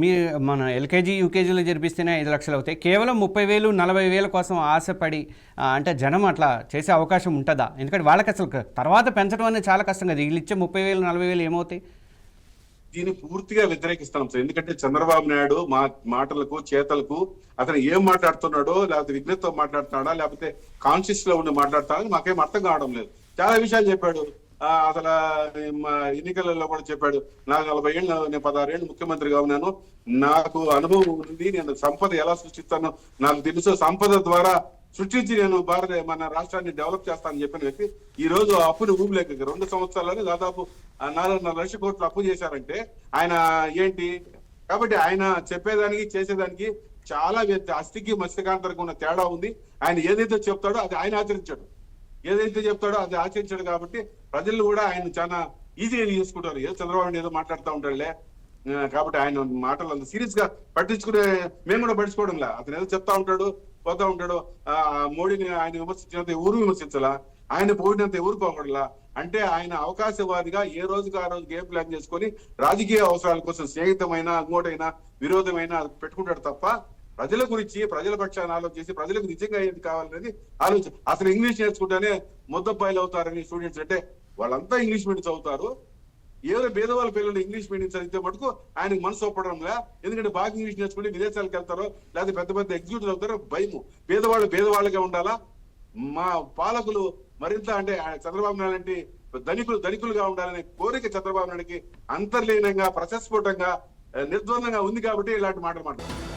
మీ మన ఎల్కేజీ యూకేజీలో జరిపిస్తేనే 5 లక్షలు అవుతాయి. కేవలం 30,000 40,000 కోసం ఆశపడి అంటే జనం అట్లా చేసే అవకాశం ఉంటుందా? ఎందుకంటే వాళ్ళకి అసలు తర్వాత పెంచడం అనేది చాలా కష్టం కదా. వీళ్ళు ఇచ్చే 30,000 40,000 ఏమవుతాయి? దీన్ని పూర్తిగా వ్యతిరేకిస్తాం సార్. ఎందుకంటే చంద్రబాబు నాయుడు మాటలకు చేతలకు అతను ఏం మాట్లాడుతున్నాడో, లేకపోతే విజ్ఞతతో మాట్లాడుతున్నాడా, లేకపోతే కాన్షియస్ లో ఉండి మాట్లాడుతున్నాడో మాకేం అర్థం కావడం లేదు. చాలా విషయాలు చెప్పాడు. అసలు ఎన్నికలలో కూడా చెప్పాడు, నాకు 40 ఏళ్ళు, నేను 16 ఏళ్ళు ముఖ్యమంత్రిగా ఉన్నాను, నాకు అనుభవం ఉంది, నేను సంపద ఎలా సృష్టిస్తానో నాకు తెలుసు, సంపద ద్వారా సృష్టించి నేను మన రాష్ట్రాన్ని డెవలప్ చేస్తానని చెప్పిన వ్యక్తి ఈ రోజు అప్పుని ఊపిలేక 2 సంవత్సరాలని దాదాపు 4.5 లక్షల కోట్లు అప్పు చేశారంటే ఆయన ఏంటి? కాబట్టి ఆయన చెప్పేదానికి చేసేదానికి చాలా అస్థికి మత్స్యకాంతరకు ఉన్న తేడా ఉంది. ఆయన ఏదైతే చెప్తాడో అది ఆయన ఆచరించాడు, ఏదైతే చెప్తాడో అది ఆచరించాడు. కాబట్టి ప్రజలు కూడా ఆయన చాలా ఈజీగా తీసుకుంటారు. ఏదో చంద్రబాబు ఏదో మాట్లాడుతూ ఉంటాడులే, కాబట్టి ఆయన మాటలు అంత సీరియస్ గా పట్టించుకునే మేము కూడా పట్టించుకోవడంలే. అతను ఏదో చెప్తా ఉంటాడు, పోతా ఉంటాడు. మోడీని ఆయన విమర్శించినంత ఎవరు విమర్శించాలా, ఆయన పోయినంత ఎవరు పోకూడలా. అంటే ఆయన అవకాశవాదిగా ఏ రోజుకి ఆ రోజు గేమ్ ప్లాన్ చేసుకొని రాజకీయ అవసరాల కోసం స్నేహితమైన ఇంకోటైనా విరోధమైన పెట్టుకుంటాడు తప్ప ప్రజల గురించి, ప్రజల పక్షాన్ని ఆలోచించి ప్రజలకు నిజంగా ఏది కావాలనేది ఆలోచన. అసలు ఇంగ్లీష్ నేర్చుకుంటేనే ముద్దబ్బాయిలు అవుతారని స్టూడెంట్స్ అంటే వాళ్ళంతా ఇంగ్లీష్ మీడియం చదువుతారు. ఏదో పేదవాళ్ళ పిల్లలు ఇంగ్లీష్ మీడియం చదివితే మటుకు ఆయనకు మనసు ఒప్పడంలా. ఎందుకంటే బాగా ఇంగ్లీష్ నేర్చుకుని విదేశాలకు వెళ్తారో లేకపోతే పెద్ద పెద్ద ఎగ్జిక్యూటివ్ అవుతారో భయము. పేదవాళ్ళుగా ఉండాలా. మా పాలకులు మరింత అంటే చంద్రబాబు నాయుడు లాంటి ధనికులుగా ఉండాలనే కోరిక చంద్రబాబు నాయుడికి అంతర్లీనంగా, ప్రశస్ఫుటంగా, నిర్ద్వందంగా ఉంది కాబట్టి ఇలాంటి మాటలు మాట్లాడుతున్నారు.